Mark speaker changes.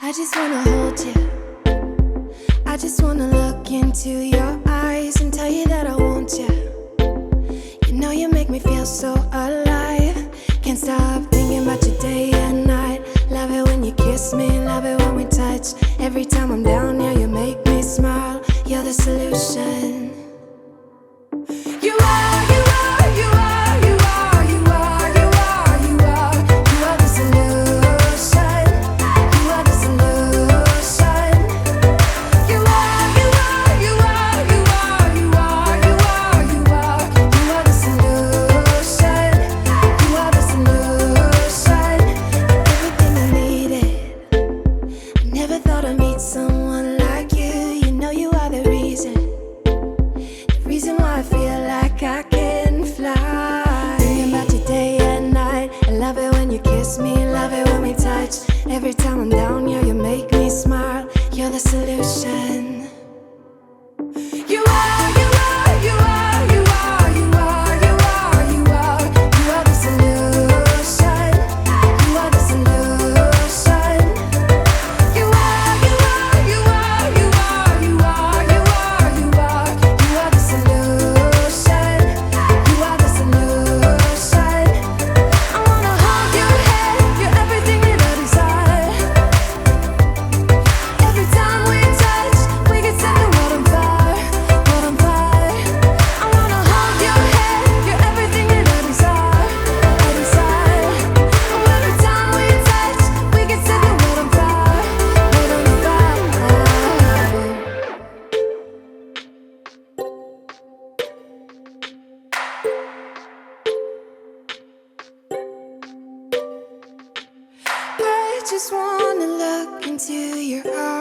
Speaker 1: I just wanna hold you. I just wanna look into your eyes and tell you that I want you. You know you make me feel so alive. Can't stop thinking about you day and night. Love it when you kiss me, love it when we touch. Every time I'm down here, you make me smile. You're the solution. You are, you are, you are, you are, you are, you are, you are, you are the solution. You are the solution. You are, you are, you are, you are, you are, you are, you are, you are the solution. You are the solution. Everything I needed. I never thought I'd meet someone like you. You know you are the reason why I feel like I can fly. Thinking about you day and night. I love it when you kiss me, love it when we touch. Every time I'm down here, you make me smile. You're the solution. You are, you are, you are, you are, you are, you are, you are, you are the solution. You are the solution. You are, you are, you are, you are, you are, you are, you are, you are the solution. You are the solution. I wanna hold your head, you're everything that I desire. Every time we touch, we can set the world on fire, world on fire. I wanna hold your head, you're everything that I desire, I desire. Oh, every time we touch, we can set the world on fire, world on fire. I just wanna look into your eyes.